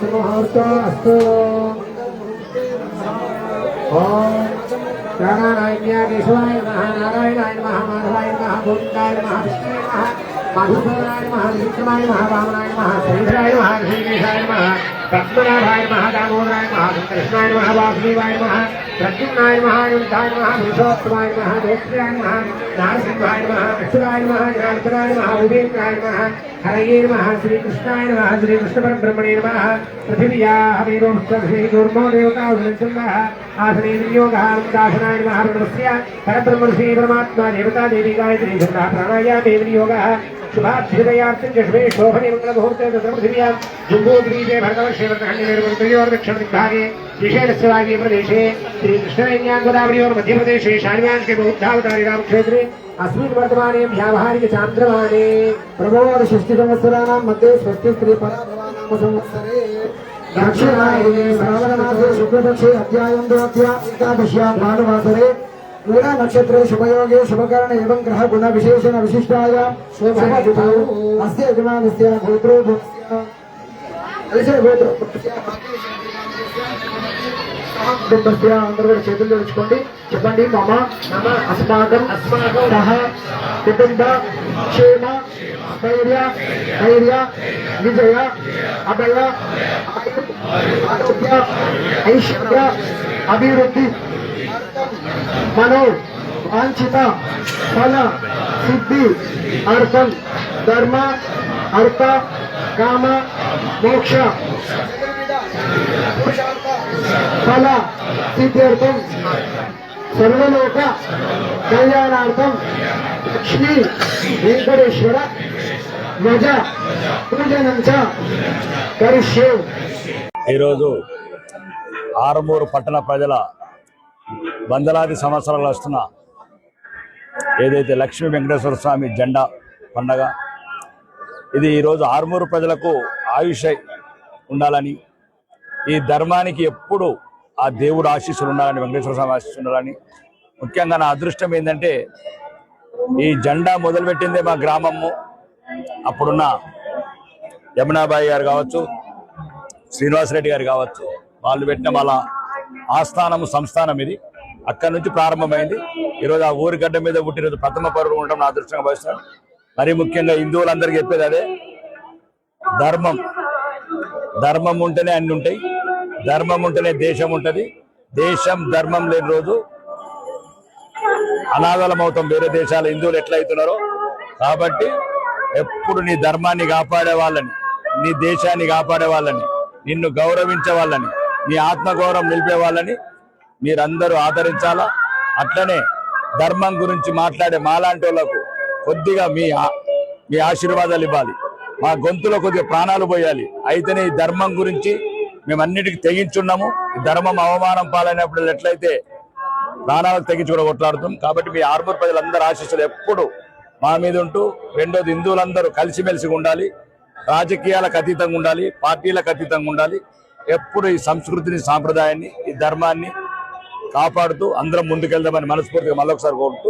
सुमुहूर्तोऽस्तु। ओम नारायणाय केशवाय नमः, नारायणाय नमः, माधवाय नमः, गोविंदाय नमः, विष्णुवे नमः, मधुसूदनाय नमः, विक्रमाय नमः, वामनाय नमः, श्रीधराय नमः, ऋषिकेशाय नमः, पद्मनाभाय नमः, दामोदराय नमः, कृष्णाय नमः, वासुदेवाय नमः, प्रद्युम्नाय नमः, अनिरुद्धाय नमः, पुरुषोत्तमाय नमः, दोत्राय नमः, नारसिंहाय नमः, अक्षराय नमः, जनार्दनाय नमः, उपेन्द्राय नमः, हरये नमः, श्रीकृष्णाय नमः, श्रीकृष्णपरब्रह्मणे नमः। पृथिव्याः वीरोऽस्त्वभिषेकूर्मो देवता विनश्चन्दः आसने विनियोगः दासनाय नमः। ब्रह्मस्य परब्रह्मर्षि परमात्मा देवता देवी गायत्री छन्दः प्राणायामे विनियोगः। शुभाभ्युदयार्थं जष्मे शोभने मङ्गलमुहूर्ते तत्र पृथिव्यां जम्बूद्वीपे भरतवर्षे वर्तखण्डे दक्षिणदिग्भागे विशेषस्य वायव्ये प्रदेशे श्रीकृष्णवेण्यां गोदावर्योर्मध्यप्रदेशे शान्व्यांशके बौद्धावतारे रामक्षेत्रे अस्मिन् वर्तमाने व्यावहारिक चान्द्रमाने प्रबोध षष्टिसंवत्सराणां मध्ये षष्टि स्त्री पराभवानां संवत्सरे दक्षिणायने श्रावणमासे शुक्लपक्षे अध्यायं द्वाभ्या एकादश्यां भानुवासरे मूला नक्षत्रे शुभयोगे शुभकर्ण एवं ग्रह गुण विशेषण विशिष्टायां शुभतिथौ अस्य यजमानस्य गोत्रो कुटुंबस्य అందరూ చేతులు జోడించుకోండి చెప్పండి మమ అస్మాకం సహ కుటుంబ క్షేమ ధైర్య విజయ అభయ ఆరోగ్య ఐశ్వర్య అభివృద్ధి మనో వాంఛిత ఫల సిద్ధి అర్థం ధర్మ అర్థ కామ మోక్ష ఫల సిద్ధ్యర్థం సర్వలోక కళ్యాణార్థం లక్ష్మీ వెంకటేశ్వర ధ్వజ పూజనం చ కరిష్యే. ఈరోజు ఆరుమూరు పట్టణ ప్రజల వందలాది సంవత్సరాలు వస్తున్న ఏదైతే లక్ష్మీ వెంకటేశ్వర స్వామి జెండా పండగ ఇది ఈరోజు ఆరుమూరు ప్రజలకు ఆయుష్ ఉండాలని, ఈ ధర్మానికి ఎప్పుడు ఆ దేవుడు ఆశీస్సులు ఉండాలని, వెంకటేశ్వర స్వామి ఆశీస్సులు ఉండాలని. ముఖ్యంగా నా అదృష్టం ఏంటంటే ఈ జెండా మొదలుపెట్టిందే మా గ్రామము. అప్పుడున్న యమునాబాయి గారు కావచ్చు, శ్రీనివాసరెడ్డి గారు కావచ్చు, వాళ్ళు పెట్టిన వాళ్ళ ఆస్థానము సంస్థానం ఇది. అక్కడి నుంచి ప్రారంభమైంది. ఈరోజు ఆ ఊరి గడ్డ మీద పుట్టినరోజు ప్రథమ పౌరుడు ఉండడం నా అదృష్టంగా భావిస్తాను. మరీ ముఖ్యంగా హిందువులందరికీ చెప్పేది అదే, ధర్మం ఉంటేనే అన్ని ఉంటాయి, ధర్మం ఉంటేనే దేశం ఉంటుంది. దేశం ధర్మం లేని రోజు అనాథలం అవుతాం. వేరే దేశాల హిందువులు ఎట్లా అవుతున్నారో. కాబట్టి ఎప్పుడు నీ ధర్మాన్ని కాపాడే వాళ్ళని, నీ దేశాన్ని కాపాడే వాళ్ళని, నిన్ను గౌరవించే వాళ్ళని, నీ ఆత్మగౌరవం నిలిపే వాళ్ళని మీరందరూ ఆదరించాలా. అట్లనే ధర్మం గురించి మాట్లాడే మాలాంటి వాళ్ళకు కొద్దిగా మీ ఆశీర్వాదాలు ఇవ్వాలి. మా గొంతులో కొద్దిగా ప్రాణాలు పోయాలి. అయితేనే ఈ ధర్మం గురించి మేమన్నిటికీ తెగించున్నాము. ఈ ధర్మం అవమానం పాలైనప్పుడు ఎట్లయితే ప్రాణాలకు తెగించి కూడా కొట్లాడుతాం. కాబట్టి మీ ఆరుమూరు ప్రజలందరూ ఆశీస్సులు ఎప్పుడు మా మీద ఉంటూ, రెండోది హిందువులందరూ కలిసిమెలిసి ఉండాలి, రాజకీయాలకు అతీతంగా ఉండాలి, పార్టీలకు అతీతంగా ఉండాలి. ఎప్పుడు ఈ సంస్కృతిని, సాంప్రదాయాన్ని, ఈ ధర్మాన్ని కాపాడుతూ అందరం ముందుకెళ్దామని మనస్ఫూర్తిగా మళ్ళొకసారి కోరుతూ